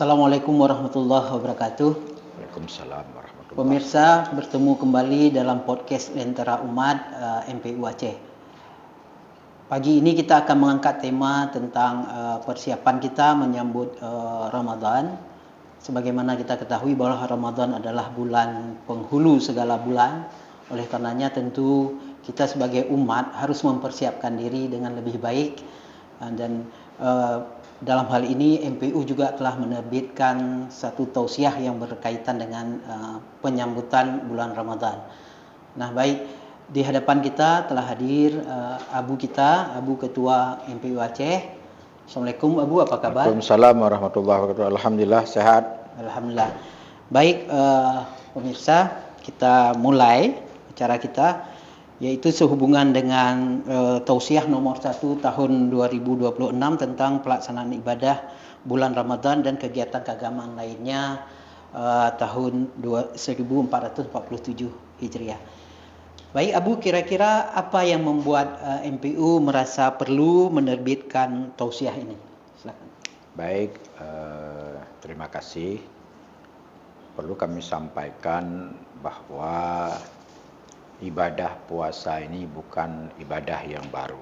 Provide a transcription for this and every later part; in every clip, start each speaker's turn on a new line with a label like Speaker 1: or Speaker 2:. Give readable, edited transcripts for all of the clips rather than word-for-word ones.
Speaker 1: Assalamualaikum warahmatullahi wabarakatuh.
Speaker 2: Waalaikumsalam warahmatullahi
Speaker 1: Pemirsa, bertemu kembali dalam podcast Lentera Umat MPU Aceh. Pagi ini kita akan mengangkat tema tentang persiapan kita menyambut Ramadan. Sebagaimana kita ketahui bahwa Ramadan adalah bulan penghulu segala bulan. Oleh karenanya tentu kita sebagai umat harus mempersiapkan diri dengan lebih baik. Dan dalam hal ini MPU juga telah menerbitkan satu tausiah yang berkaitan dengan penyambutan bulan Ramadan. Nah, baik, di hadapan kita telah hadir Abu Ketua MPU Aceh. Assalamualaikum Abu, apa kabar?
Speaker 2: Waalaikumsalam warahmatullahi wabarakatuh. Alhamdulillah sehat.
Speaker 1: Alhamdulillah. Baik, pemirsa, kita mulai acara kita, yaitu sehubungan dengan tausiah nomor 1 tahun 2026 tentang pelaksanaan ibadah bulan Ramadan dan kegiatan keagamaan lainnya tahun 1447 Hijriah. Baik Abu, kira-kira apa yang membuat MPU merasa perlu menerbitkan tausiah ini? Silakan.
Speaker 2: Baik, terima kasih. Perlu kami sampaikan bahwa ibadah puasa ini bukan ibadah yang baru,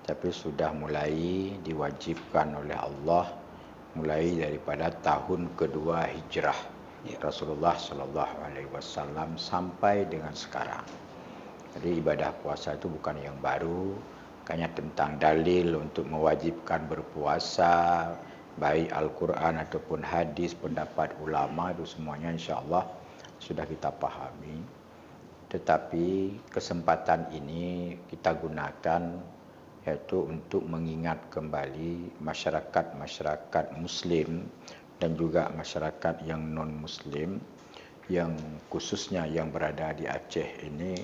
Speaker 2: tapi sudah mulai diwajibkan oleh Allah mulai daripada tahun kedua hijrah Rasulullah Sallallahu Alaihi Wasallam sampai dengan sekarang. Jadi ibadah puasa itu bukan yang baru, hanya tentang dalil untuk mewajibkan berpuasa, baik Al-Quran ataupun hadis, pendapat ulama, itu semuanya insya-Allah sudah kita pahami. Tetapi kesempatan ini kita gunakan yaitu untuk mengingat kembali masyarakat muslim dan juga masyarakat yang non-muslim yang khususnya yang berada di Aceh ini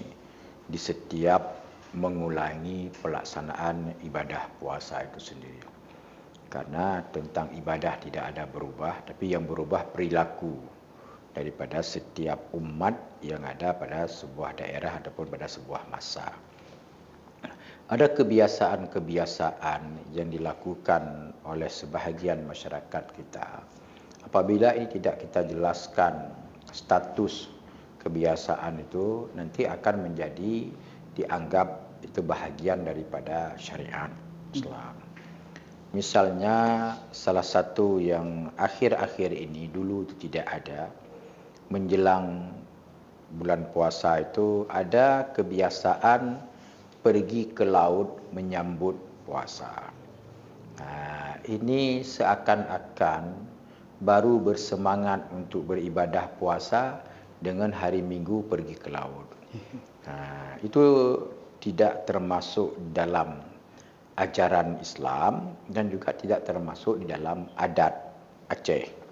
Speaker 2: di setiap mengulangi pelaksanaan ibadah puasa itu sendiri. Karena tentang ibadah tidak ada berubah, tapi yang berubah perilaku daripada setiap umat yang ada pada sebuah daerah ataupun pada sebuah masa. Ada kebiasaan-kebiasaan yang dilakukan oleh sebahagian masyarakat kita. Apabila ini tidak kita jelaskan status kebiasaan itu, nanti akan menjadi dianggap itu bahagian daripada syariat Islam. Misalnya salah satu yang akhir-akhir ini, dulu itu tidak ada, menjelang bulan puasa itu ada kebiasaan pergi ke laut menyambut puasa. Ini seakan-akan baru bersemangat untuk beribadah puasa dengan hari Minggu pergi ke laut. Itu tidak termasuk dalam ajaran Islam dan juga tidak termasuk di dalam adat Aceh.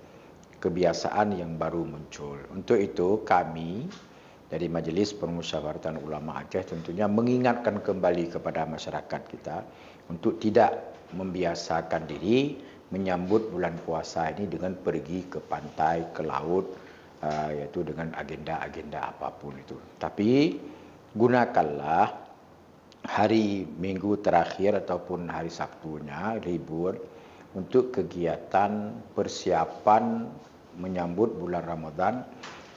Speaker 2: Kebiasaan yang baru muncul. Untuk itu kami dari Majlis Permusyawaratan Ulama Aceh tentunya mengingatkan kembali kepada masyarakat kita untuk tidak membiasakan diri menyambut bulan puasa ini dengan pergi ke pantai, ke laut, yaitu dengan agenda-agenda apapun itu. Tapi gunakanlah hari Minggu terakhir ataupun hari Sabtunya, libur, untuk kegiatan persiapan menyambut bulan Ramadan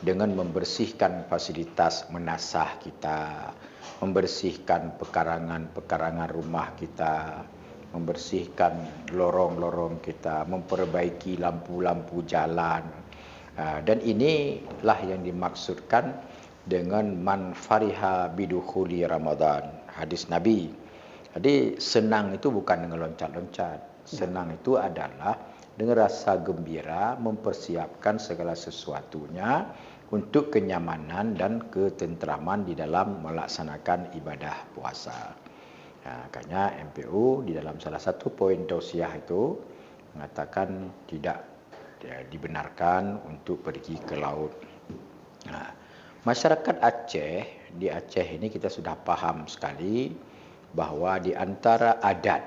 Speaker 2: dengan membersihkan fasilitas menasah kita, membersihkan pekarangan rumah kita, membersihkan lorong-lorong kita, memperbaiki lampu-lampu jalan. Dan inilah yang dimaksudkan dengan man fariha bidukhuli Ramadan, hadis Nabi. Jadi senang itu bukan dengan loncat-loncat. Senang itu adalah dengan rasa gembira mempersiapkan segala sesuatunya untuk kenyamanan dan ketentraman di dalam melaksanakan ibadah puasa. Makanya MPU di dalam salah satu poin tausiah itu mengatakan tidak dibenarkan untuk pergi ke laut. Masyarakat Aceh, di Aceh ini kita sudah paham sekali bahwa di antara adat,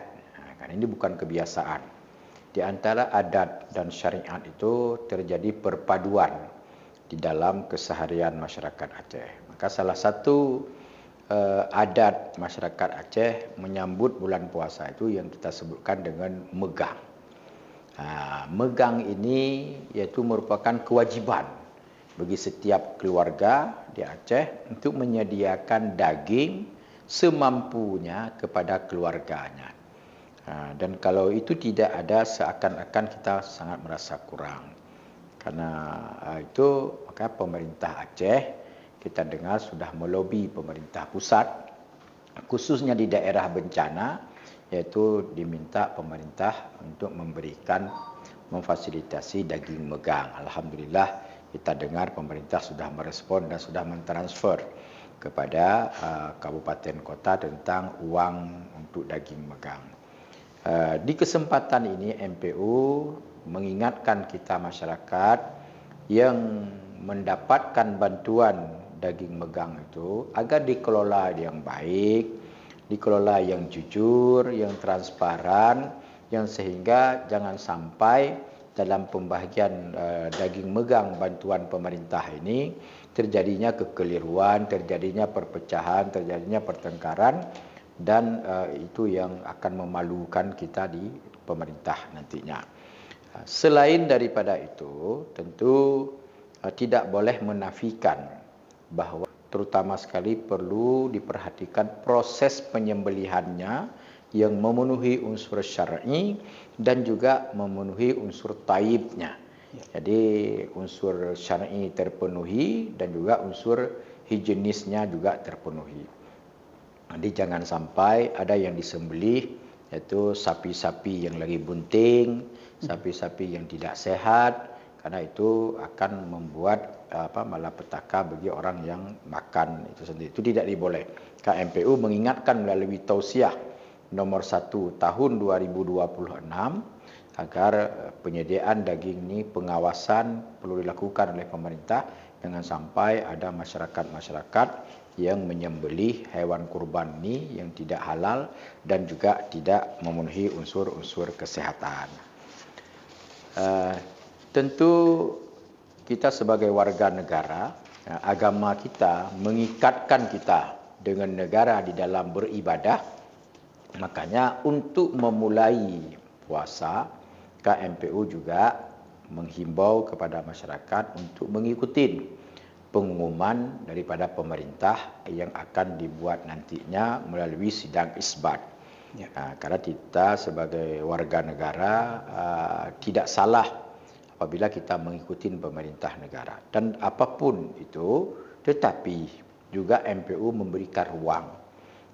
Speaker 2: karena ini bukan kebiasaan, di antara adat dan syariat itu terjadi perpaduan di dalam keseharian masyarakat Aceh. Maka salah satu adat masyarakat Aceh menyambut bulan puasa itu yang kita sebutkan dengan megang. Megang ini iaitu merupakan kewajiban bagi setiap keluarga di Aceh untuk menyediakan daging semampunya kepada keluarganya. Dan kalau itu tidak ada, seakan-akan kita sangat merasa kurang. Karena itu, maka pemerintah Aceh, kita dengar sudah melobi pemerintah pusat, khususnya di daerah bencana, yaitu diminta pemerintah untuk memfasilitasi daging megang. Alhamdulillah, kita dengar pemerintah sudah merespon dan sudah mentransfer kepada kabupaten kota tentang uang untuk daging megang. Di kesempatan ini MPU mengingatkan kita masyarakat yang mendapatkan bantuan daging megang itu agar dikelola yang baik, dikelola yang jujur, yang transparan, yang sehingga jangan sampai dalam pembagian daging megang bantuan pemerintah ini terjadinya kekeliruan, terjadinya perpecahan, terjadinya pertengkaran, dan itu yang akan memalukan kita di pemerintah nantinya. Selain daripada itu, tentu tidak boleh menafikan bahawa terutama sekali perlu diperhatikan proses penyembelihannya yang memenuhi unsur syar'i dan juga memenuhi unsur taibnya. Jadi unsur syar'i terpenuhi dan juga unsur higienisnya juga terpenuhi. Jadi jangan sampai ada yang disembelih, yaitu sapi-sapi yang lagi bunting, sapi-sapi yang tidak sehat, karena itu akan membuat malapetaka bagi orang yang makan itu sendiri. Itu tidak diboleh. KMPU mengingatkan melalui tausiah nomor 1 tahun 2026 agar penyediaan daging ini, pengawasan perlu dilakukan oleh pemerintah. Jangan sampai ada masyarakat-masyarakat yang menyembelih hewan kurban ini yang tidak halal dan juga tidak memenuhi unsur-unsur kesehatan. Tentu kita sebagai warga negara, agama kita mengikatkan kita dengan negara di dalam beribadah. Makanya untuk memulai puasa, KMPU juga menghimbau kepada masyarakat untuk mengikuti pengumuman daripada pemerintah yang akan dibuat nantinya melalui sidang isbat. Karena kita sebagai warga negara tidak salah apabila kita mengikuti pemerintah negara. Dan apapun itu, tetapi juga MPU memberikan ruang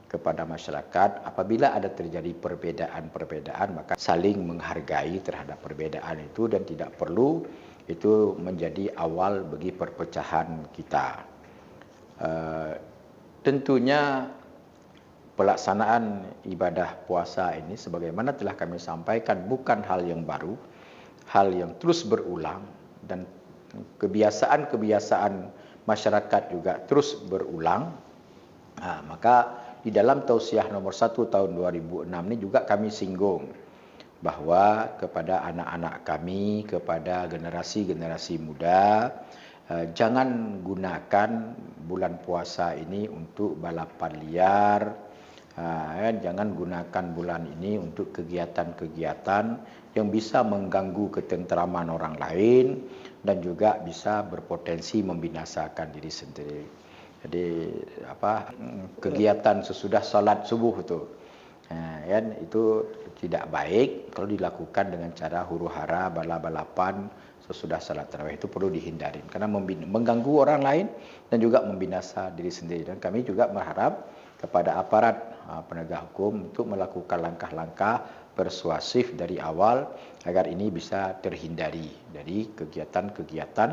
Speaker 2: kepada masyarakat apabila ada terjadi perbedaan-perbedaan, maka saling menghargai terhadap perbedaan itu dan tidak perlu itu menjadi awal bagi perpecahan kita. Tentunya pelaksanaan ibadah puasa ini sebagaimana telah kami sampaikan bukan hal yang baru, hal yang terus berulang, dan kebiasaan-kebiasaan masyarakat juga terus berulang. Maka di dalam tausiah nomor 1 tahun 2006 ini juga kami singgung bahawa kepada anak-anak kami, kepada generasi-generasi muda, jangan gunakan bulan puasa ini untuk balapan liar, jangan gunakan bulan ini untuk kegiatan-kegiatan yang bisa mengganggu ketenteraman orang lain dan juga bisa berpotensi membinasakan diri sendiri. Jadi kegiatan sesudah salat subuh itu tidak baik kalau dilakukan dengan cara huru-hara, balapan sesudah salat tarawih. Itu perlu dihindari karena mengganggu orang lain dan juga membinasa diri sendiri. Dan kami juga berharap kepada aparat penegak hukum untuk melakukan langkah-langkah persuasif dari awal agar ini bisa terhindari dari kegiatan-kegiatan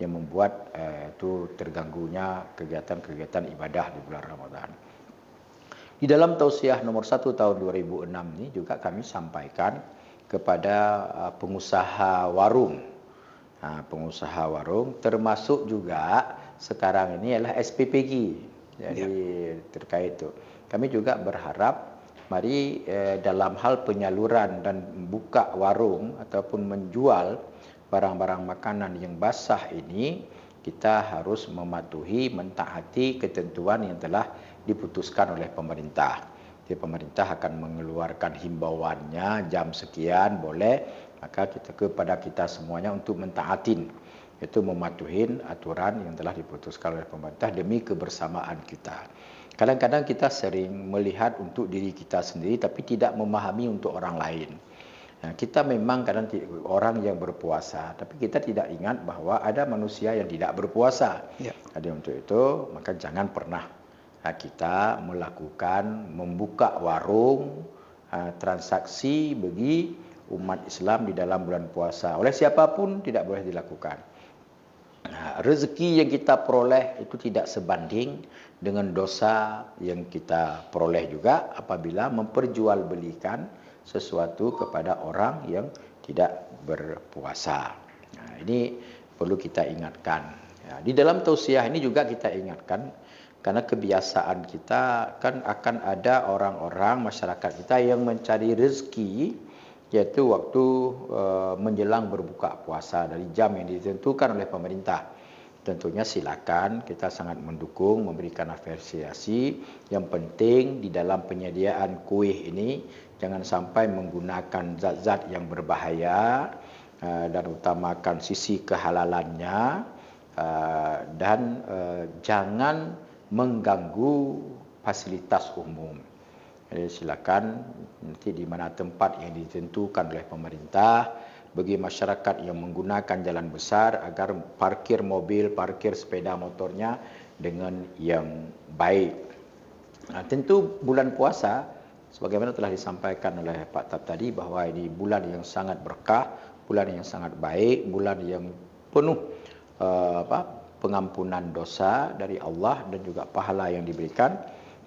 Speaker 2: yang membuat itu terganggunya kegiatan-kegiatan ibadah di bulan Ramadan. Di dalam tausiah nomor 1 tahun 2006 ini juga kami sampaikan kepada pengusaha warung. Pengusaha warung termasuk juga sekarang ini adalah SPPG. Jadi terkait itu. Kami juga berharap mari dalam hal penyaluran dan buka warung ataupun menjual barang-barang makanan yang basah ini, kita harus mematuhi, mentaati ketentuan yang telah diputuskan oleh pemerintah. Jadi pemerintah akan mengeluarkan himbauannya jam sekian boleh, Maka kepada kita semuanya untuk mentaatin, itu mematuhin aturan yang telah diputuskan oleh pemerintah demi kebersamaan kita. Kadang-kadang kita sering melihat untuk diri kita sendiri tapi tidak memahami untuk orang lain. Nah, kita memang kadang orang yang berpuasa, tapi kita tidak ingat bahwa ada manusia yang tidak berpuasa.
Speaker 1: Ya.
Speaker 2: Jadi untuk itu, maka jangan pernah kita melakukan membuka warung transaksi bagi umat Islam di dalam bulan puasa. Oleh siapapun tidak boleh dilakukan. Nah, rezeki yang kita peroleh itu tidak sebanding dengan dosa yang kita peroleh juga apabila memperjualbelikan sesuatu kepada orang yang tidak berpuasa. Nah, ini perlu kita ingatkan. Ya, di dalam tausiah ini juga kita ingatkan, karena kebiasaan kita kan akan ada orang-orang masyarakat kita yang mencari rezeki, yaitu waktu menjelang berbuka puasa dari jam yang ditentukan oleh pemerintah. Tentunya silakan, kita sangat mendukung, memberikan apresiasi. Yang penting di dalam penyediaan kuih ini jangan sampai menggunakan zat-zat yang berbahaya dan utamakan sisi kehalalannya, dan jangan mengganggu fasilitas umum. Jadi silakan nanti di mana tempat yang ditentukan oleh pemerintah bagi masyarakat yang menggunakan jalan besar agar parkir mobil, parkir sepeda motornya dengan yang baik. Nah, tentu bulan puasa sebagaimana telah disampaikan oleh Pak Tab tadi bahwa ini bulan yang sangat berkah, bulan yang sangat baik, bulan yang penuh pengampunan dosa dari Allah dan juga pahala yang diberikan.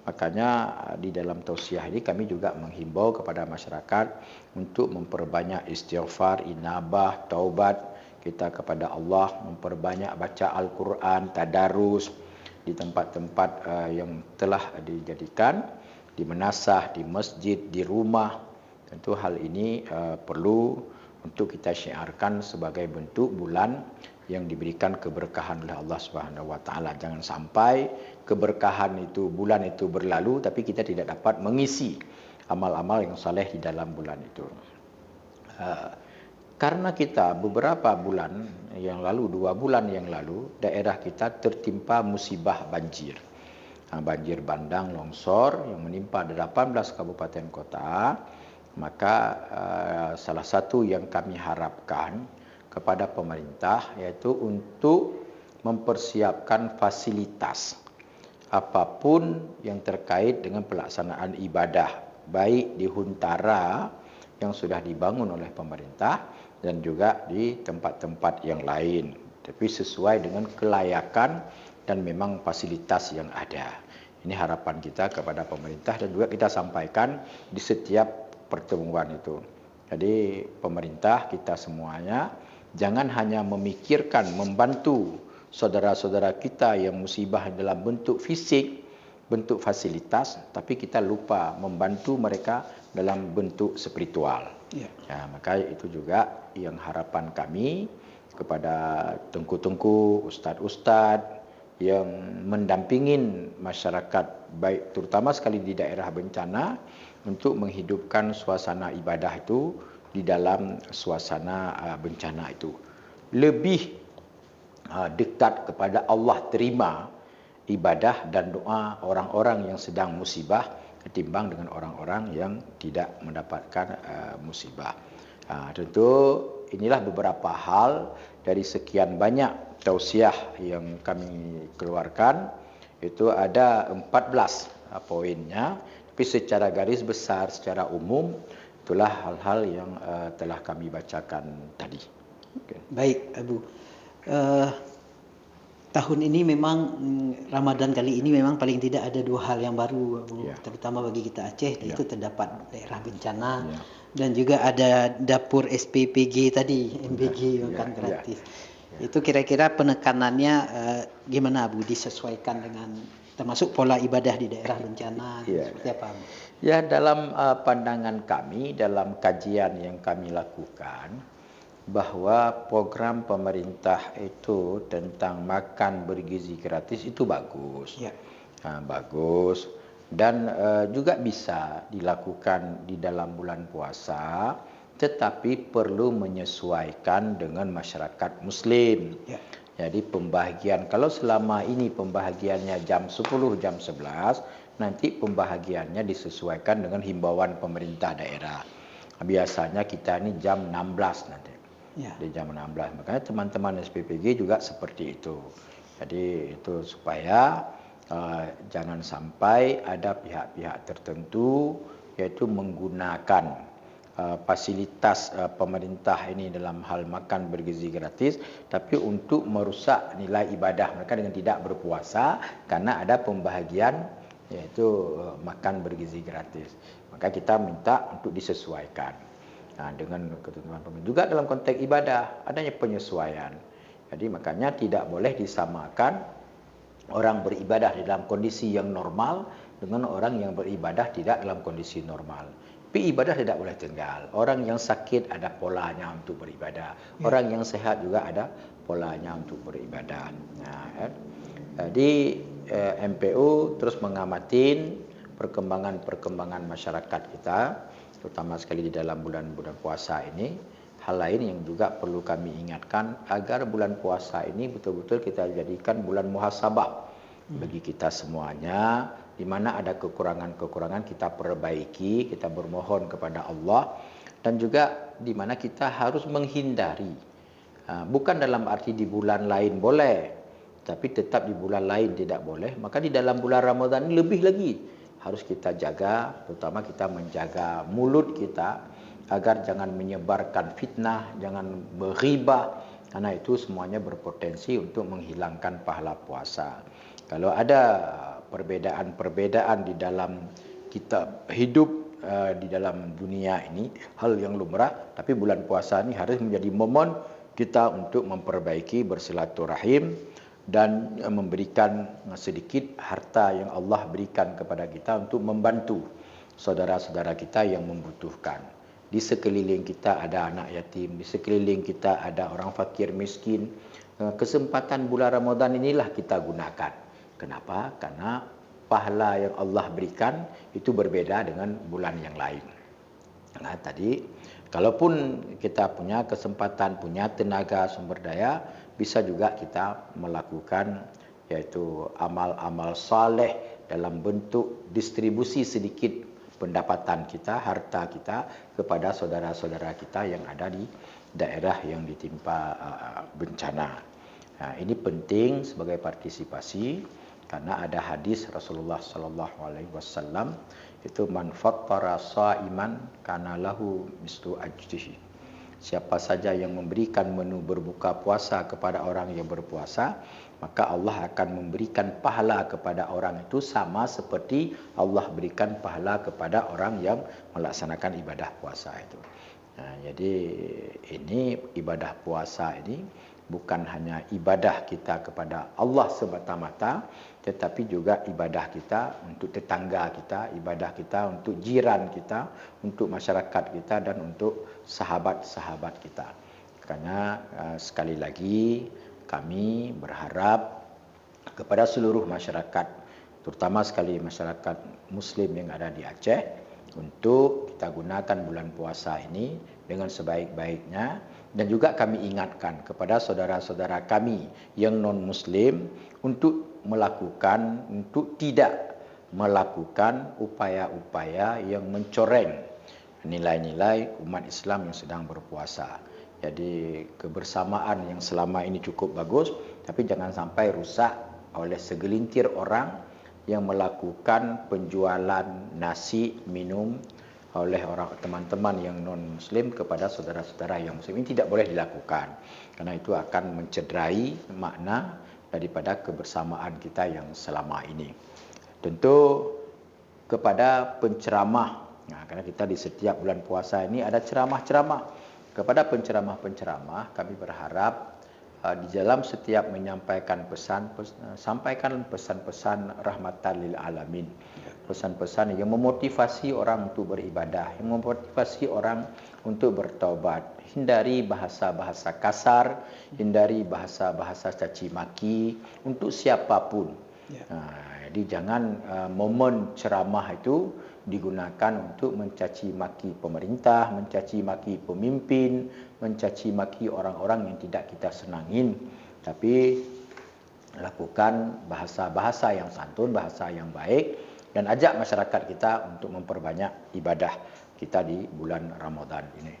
Speaker 2: Makanya di dalam tausiah ini kami juga menghimbau kepada masyarakat untuk memperbanyak istighfar, inabah, taubat kita kepada Allah, memperbanyak baca Al-Quran, tadarus di tempat-tempat yang telah dijadikan, di menasah, di masjid, di rumah. Tentu hal ini perlu untuk kita syiarkan sebagai bentuk bulan yang diberikan keberkahan oleh Allah Subhanahu wa taala. Jangan sampai keberkahan itu, bulan itu berlalu tapi kita tidak dapat mengisi amal-amal yang saleh di dalam bulan itu. Karena kita beberapa bulan yang lalu, 2 bulan yang lalu, daerah kita tertimpa musibah banjir. Banjir bandang, longsor yang menimpa 18 kabupaten kota. Maka salah satu yang kami harapkan kepada pemerintah yaitu untuk mempersiapkan fasilitas apapun yang terkait dengan pelaksanaan ibadah, baik di huntara yang sudah dibangun oleh pemerintah dan juga di tempat-tempat yang lain, tapi sesuai dengan kelayakan dan memang fasilitas yang ada. Ini harapan kita kepada pemerintah dan juga kita sampaikan di setiap pertemuan itu. Jadi pemerintah kita semuanya jangan hanya memikirkan membantu saudara-saudara kita yang musibah dalam bentuk fisik, bentuk fasilitas, tapi kita lupa membantu mereka dalam bentuk spiritual. Ya, maka itu juga yang harapan kami kepada tengku-tengku, ustaz-ustaz yang mendampingin masyarakat, baik terutama sekali di daerah bencana, untuk menghidupkan suasana ibadah itu di dalam suasana bencana itu. Lebih dekat kepada Allah terima ibadah dan doa orang-orang yang sedang musibah ketimbang dengan orang-orang yang tidak mendapatkan musibah. Tentu inilah beberapa hal dari sekian banyak tausiah yang kami keluarkan. Itu ada 14 poinnya, tapi secara garis besar, secara umum itulah hal-hal yang telah kami bacakan tadi.
Speaker 1: Okay. Baik, Abu. Tahun ini memang Ramadan kali ini memang paling tidak ada 2 hal yang baru, Abu, terutama bagi kita Aceh, yaitu terdapat daerah bencana dan juga ada dapur SPPG tadi, MBG makan gratis. Itu kira-kira penekanannya gimana, Abu, disesuaikan dengan termasuk pola ibadah di daerah bencana seperti apa, Abu?
Speaker 2: Ya, dalam pandangan kami, dalam kajian yang kami lakukan, bahwa program pemerintah itu tentang makan bergizi gratis itu bagus. Bagus dan juga bisa dilakukan di dalam bulan puasa tetapi perlu menyesuaikan dengan masyarakat Muslim.
Speaker 1: Ya.
Speaker 2: Jadi pembahagian, kalau selama ini pembahagiannya jam 10, jam 11, nanti pembahagiannya disesuaikan dengan himbauan pemerintah daerah. Biasanya kita ini jam 16 nanti.
Speaker 1: Ya.
Speaker 2: Di jam 16. Makanya teman-teman SPPG juga seperti itu. Jadi itu supaya jangan sampai ada pihak-pihak tertentu yaitu menggunakan fasilitas pemerintah ini dalam hal makan bergizi gratis, tapi untuk merusak nilai ibadah mereka dengan tidak berpuasa karena ada pembahagian yaitu makan bergizi gratis. Maka kita minta untuk disesuaikan dengan ketentuan pemerintah. Juga dalam konteks ibadah adanya penyesuaian. Jadi makanya tidak boleh disamakan orang beribadah di dalam kondisi yang normal dengan orang yang beribadah tidak dalam kondisi normal. Tapi ibadah tidak boleh tunggal. Orang yang sakit ada polanya untuk beribadah. Orang yang sehat juga ada polanya untuk beribadah. Jadi MPU terus mengamati perkembangan masyarakat kita, terutama sekali di dalam bulan-bulan puasa ini. Hal lain yang juga perlu kami ingatkan agar bulan puasa ini betul-betul kita jadikan bulan muhasabah bagi kita semuanya, di mana ada kekurangan-kekurangan kita perbaiki, kita bermohon kepada Allah, dan juga di mana kita harus menghindari, bukan dalam arti di bulan lain boleh, tapi tetap di bulan lain tidak boleh. Maka di dalam bulan Ramadan ini lebih lagi harus kita jaga, terutama kita menjaga mulut kita agar jangan menyebarkan fitnah, jangan berghibah, karena itu semuanya berpotensi untuk menghilangkan pahala puasa. Kalau ada perbedaan-perbedaan di dalam kita hidup di dalam dunia ini, hal yang lumrah, tapi bulan puasa ini harus menjadi momen kita untuk memperbaiki, bersilaturahim, dan memberikan sedikit harta yang Allah berikan kepada kita untuk membantu saudara-saudara kita yang membutuhkan. Di sekeliling kita ada anak yatim, di sekeliling kita ada orang fakir miskin. Kesempatan bulan Ramadan inilah kita gunakan. Kenapa? Karena pahala yang Allah berikan itu berbeda dengan bulan yang lain. Nah, tadi kalaupun kita punya kesempatan, punya tenaga, sumber daya, bisa juga kita melakukan yaitu amal-amal saleh dalam bentuk distribusi sedikit pendapatan kita, harta kita kepada saudara-saudara kita yang ada di daerah yang ditimpa bencana. Nah, ini penting sebagai partisipasi karena ada hadis Rasulullah sallallahu alaihi wasallam itu man fattara shaiman kana lahu mislu ajrihi. Siapa saja yang memberikan menu berbuka puasa kepada orang yang berpuasa, maka Allah akan memberikan pahala kepada orang itu sama seperti Allah berikan pahala kepada orang yang melaksanakan ibadah puasa itu. Nah, jadi ini ibadah puasa ini bukan hanya ibadah kita kepada Allah semata-mata, tetapi juga ibadah kita untuk tetangga kita, ibadah kita untuk jiran kita, untuk masyarakat kita, dan untuk sahabat-sahabat kita. Karena sekali lagi kami berharap kepada seluruh masyarakat, terutama sekali masyarakat Muslim yang ada di Aceh, untuk kita gunakan bulan puasa ini dengan sebaik-baiknya. Dan juga kami ingatkan kepada saudara-saudara kami yang non-Muslim untuk tidak melakukan upaya-upaya yang mencoreng nilai-nilai umat Islam yang sedang berpuasa. Jadi kebersamaan yang selama ini cukup bagus, tapi jangan sampai rusak oleh segelintir orang yang melakukan penjualan nasi, minum oleh orang teman-teman yang non-Muslim kepada saudara-saudara yang Muslim. Ini tidak boleh dilakukan, karena itu akan mencederai makna daripada kebersamaan kita yang selama ini. Tentu kepada penceramah, karena kita di setiap bulan puasa ini ada ceramah-ceramah. Kepada penceramah-penceramah kami berharap di dalam setiap menyampaikan pesan, sampaikan pesan-pesan rahmatan lil alamin. Pesan-pesan yang memotivasi orang untuk beribadah, yang memotivasi orang untuk bertaubat. Hindari bahasa-bahasa kasar, hindari bahasa-bahasa caci maki untuk siapapun. Jadi jangan momen ceramah itu digunakan untuk mencaci maki pemerintah, mencaci maki pemimpin, mencaci maki orang-orang yang tidak kita senangin. Tapi lakukan bahasa-bahasa yang santun, bahasa yang baik, dan ajak masyarakat kita untuk memperbanyak ibadah kita di bulan Ramadan ini.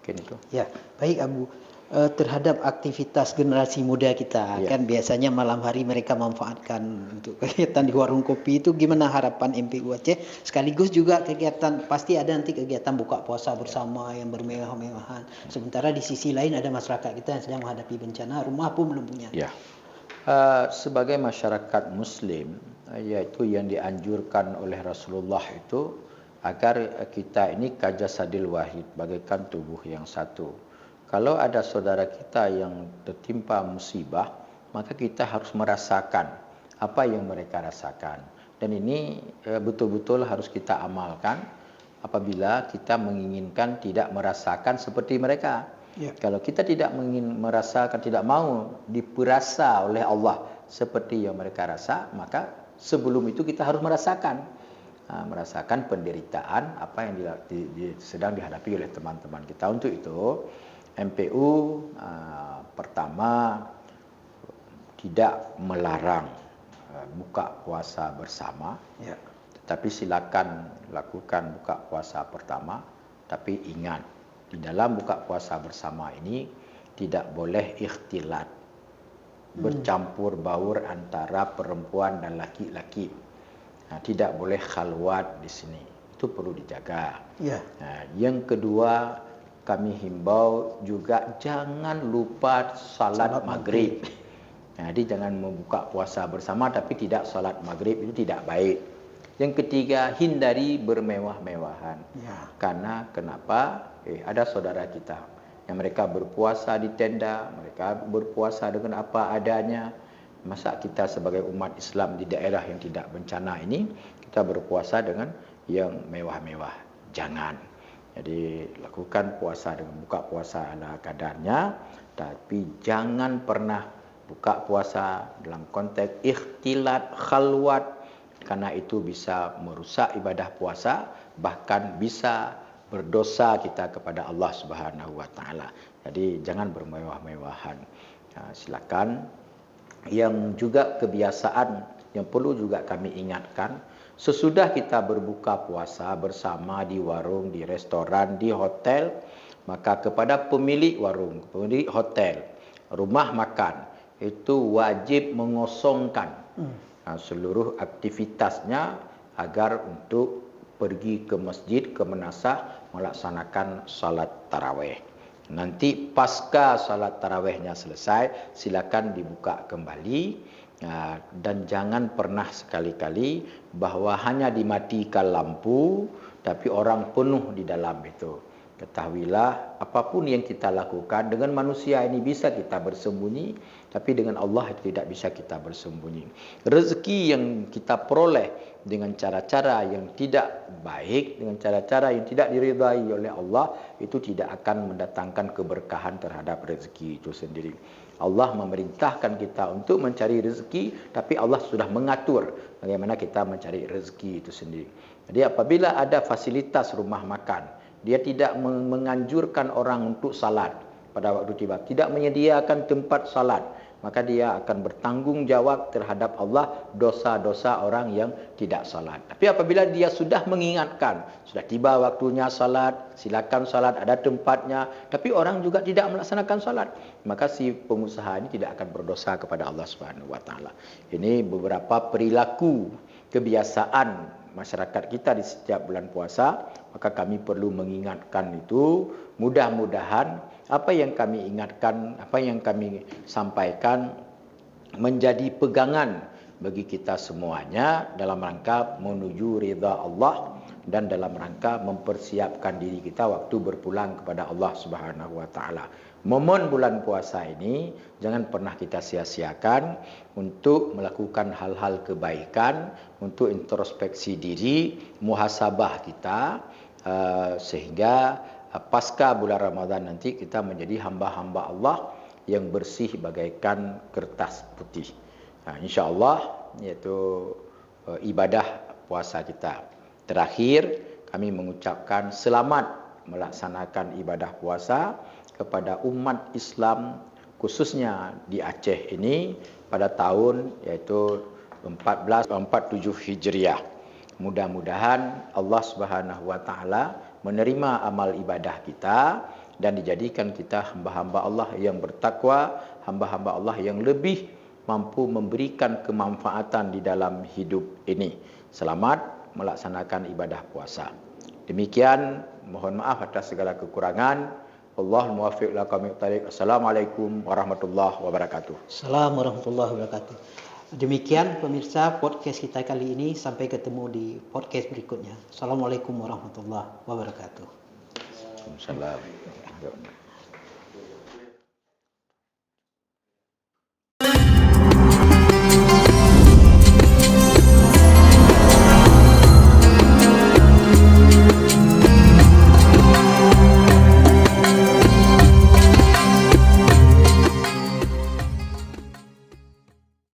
Speaker 2: Mungkin itu.
Speaker 1: Ya, baik Abu. Terhadap aktivitas generasi muda kita, kan biasanya malam hari mereka manfaatkan untuk kegiatan di warung kopi, itu gimana harapan MPU Aceh? Sekaligus juga kegiatan, pasti ada nanti kegiatan buka puasa bersama yang bermewah-mewahan. Sementara di sisi lain ada masyarakat kita yang sedang menghadapi bencana, rumah pun belum punya.
Speaker 2: Ya. Sebagai masyarakat Muslim, yaitu yang dianjurkan oleh Rasulullah itu agar kita ini kajasadil wahid, bagaikan tubuh yang satu. Kalau ada saudara kita yang tertimpa musibah, maka kita harus merasakan apa yang mereka rasakan. Dan ini betul-betul harus kita amalkan apabila kita menginginkan tidak merasakan seperti mereka. Ya. Kalau kita tidak merasakan, tidak mau diperasa oleh Allah seperti yang mereka rasa, maka sebelum itu kita harus merasakan penderitaan apa yang sedang dihadapi oleh teman-teman kita. Untuk itu MPU pertama tidak melarang buka puasa bersama, tetapi silakan lakukan buka puasa pertama. Tapi ingat, di dalam buka puasa bersama ini tidak boleh ikhtilat, bercampur baur antara perempuan dan laki-laki. Tidak boleh khalwat di sini, itu perlu dijaga. Yang kedua, kami himbau juga jangan lupa salat maghrib. Jadi jangan membuka puasa bersama tapi tidak salat maghrib, itu tidak baik. Yang ketiga, hindari bermewah-mewahan. Karena kenapa? Ada saudara kita yang mereka berpuasa di tenda, mereka berpuasa dengan apa adanya. Masa kita sebagai umat Islam di daerah yang tidak bencana ini, kita berpuasa dengan yang mewah-mewah? Jangan. Jadi lakukan puasa dengan buka puasa ala kadarnya, tapi jangan pernah buka puasa dalam konteks ikhtilat, khalwat, karena itu bisa merusak ibadah puasa, bahkan bisa berdosa kita kepada Allah Subhanahu wa taala. Jadi jangan bermewah-mewahan. Silakan. Yang juga kebiasaan yang perlu juga kami ingatkan, sesudah kita berbuka puasa bersama di warung, di restoran, di hotel, maka kepada pemilik warung, pemilik hotel, rumah makan, itu wajib mengosongkan seluruh aktivitasnya agar untuk pergi ke masjid, ke menasah, melaksanakan salat tarawih. Nanti pasca salat tarawihnya selesai, silakan dibuka kembali. Dan jangan pernah sekali-kali bahwa hanya dimatikan lampu tapi orang penuh di dalam itu. Ketahuilah, apapun yang kita lakukan dengan manusia ini bisa kita bersembunyi, tapi dengan Allah itu tidak bisa kita bersembunyi. Rezeki yang kita peroleh dengan cara-cara yang tidak baik, dengan cara-cara yang tidak diridai oleh Allah, itu tidak akan mendatangkan keberkahan terhadap rezeki itu sendiri. Allah memerintahkan kita untuk mencari rezeki, tapi Allah sudah mengatur bagaimana kita mencari rezeki itu sendiri. Jadi apabila ada fasilitas rumah makan, dia tidak menganjurkan orang untuk salat pada waktu tiba, tidak menyediakan tempat salat, maka dia akan bertanggung jawab terhadap Allah dosa-dosa orang yang tidak salat. Tapi apabila dia sudah mengingatkan, sudah tiba waktunya salat, silakan salat, ada tempatnya, tapi orang juga tidak melaksanakan salat, maka si pengusaha ini tidak akan berdosa kepada Allah Subhanahu wa taala. Ini beberapa perilaku kebiasaan masyarakat kita di setiap bulan puasa, maka kami perlu mengingatkan itu. Mudah-mudahan apa yang kami ingatkan, apa yang kami sampaikan menjadi pegangan bagi kita semuanya dalam rangka menuju ridha Allah dan dalam rangka mempersiapkan diri kita waktu berpulang kepada Allah Subhanahu wa taala. Momen bulan puasa ini jangan pernah kita sia-siakan untuk melakukan hal-hal kebaikan, untuk introspeksi diri, muhasabah kita, sehingga pasca bulan Ramadan nanti kita menjadi hamba-hamba Allah yang bersih bagaikan kertas putih. InsyaAllah, yaitu ibadah puasa kita. Terakhir, kami mengucapkan selamat melaksanakan ibadah puasa kepada umat Islam khususnya di Aceh ini pada tahun iaitu 1447 Hijriah. Mudah-mudahan Allah Subhanahu wa taala menerima amal ibadah kita dan dijadikan kita hamba-hamba Allah yang bertakwa, hamba-hamba Allah yang lebih mampu memberikan kemanfaatan di dalam hidup ini. Selamat melaksanakan ibadah puasa. Demikian, mohon maaf atas segala kekurangan. Allahul muwaffiq laqamit thariq. Assalamualaikum warahmatullahi wabarakatuh.
Speaker 1: Assalamualaikum warahmatullahi wabarakatuh. Demikian pemirsa podcast kita kali ini. Sampai ketemu di podcast berikutnya. Assalamualaikum warahmatullahi wabarakatuh.
Speaker 2: Waalaikumsalam.